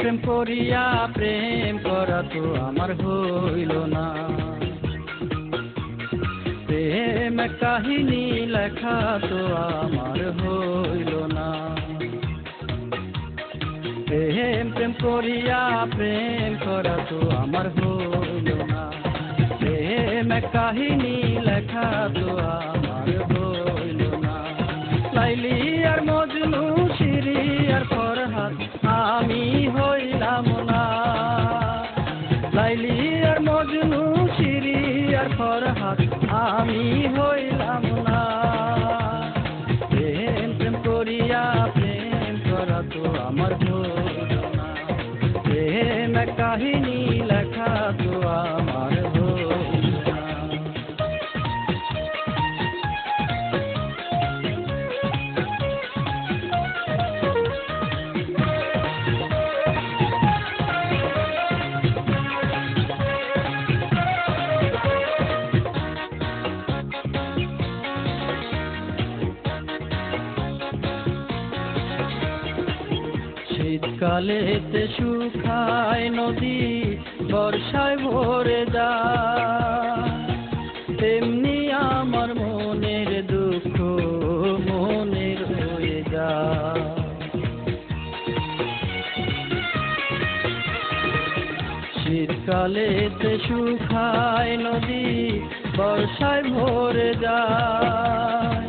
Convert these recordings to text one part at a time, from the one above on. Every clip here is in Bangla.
প্রেম করিয়া প্রেম করা তো আমার হইল না। প্রেম কাহিনী লেখা তো আমার হইল না। প্রেম করিয়া প্রেম করা তো আমার হইল না। প্রেম কাহিনী লেখা তো আমার হইল না। লাইলি আর মজনু, শিরি আর ফরহাদ আমি হইলাম না। লাইলি আর মজনু, শিরি আর ফরহাদ আমি হইলাম না। প্রেম প্রেম করিয়া প্রেম করা তো আমার হইল না। প্রেম কাহিনী লেখা তো আমার হইল না। শীতকালেতে শুকায় নদী, বর্ষায় ভরে যায়, তেমনি আমার মনের দুঃখ মনে রয়ে যায়। শীতকালেতে শুকায় নদী, বর্ষায় ভরে যায়,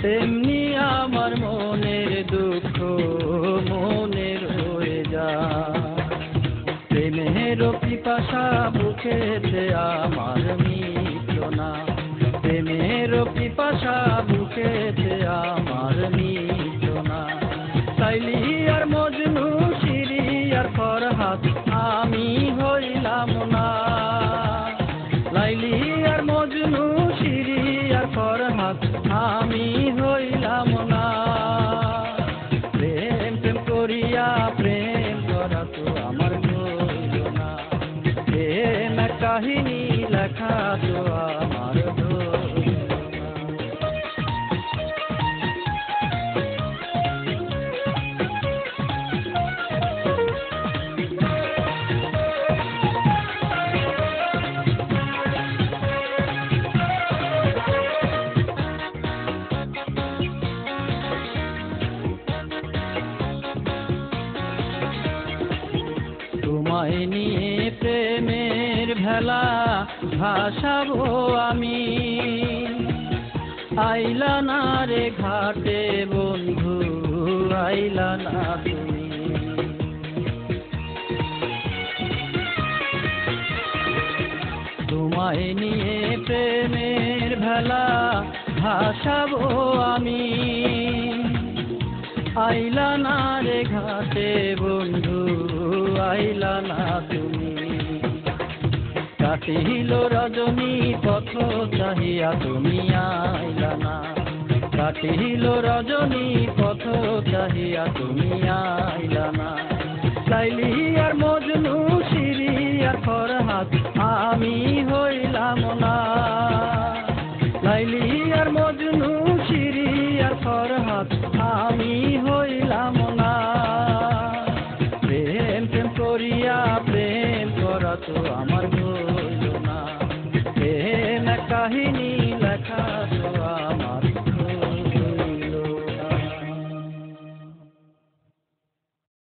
তেমনি আমার মনের দুঃখ মনে রয়ে যায়। প্রেমের পিপাসা বুকেতে আমার মিটল না। প্রেমের পিপাসা বুকেতে আমার মিটল না। লাইলি আর মজনু, শিরি আর ফরহাদ আমি হইলাম না। লাইলি আর মজনু, শিরি আর ফরহাদ আমি হইলাম না। প্রেম প্রেম করিয়া প্রেম করা তো আমার হইল না। প্রেম কাহিনী লেখা তো আমার হইল না। তোমায় নিয়ে প্রেমের ভেলা ভাসাবো আমি, আইলা না রে ঘাটে বন্ধু, আইলা না তুমি। তোমায় নিয়ে প্রেমের ভেলা ভাসাবো আমি, আইলা না রে ঘাটে বন্ধু, আইলা না তুমি। কাটিল রজনী পথ চাহিয়া তুমি আইলা না। কাটিল রজনী পথ চাহিয়া তুমি আইলা না। লাইলি আর মজনু, শিরি আর ফরহাদ আমি হইলাম না। লাইলি আর মজনু, শিরি আর ফরহাদ আমি হইলাম না। প্রেম প্রেম করিয়া প্রেম করা তো আমার হইল না। প্রেম কাহিনী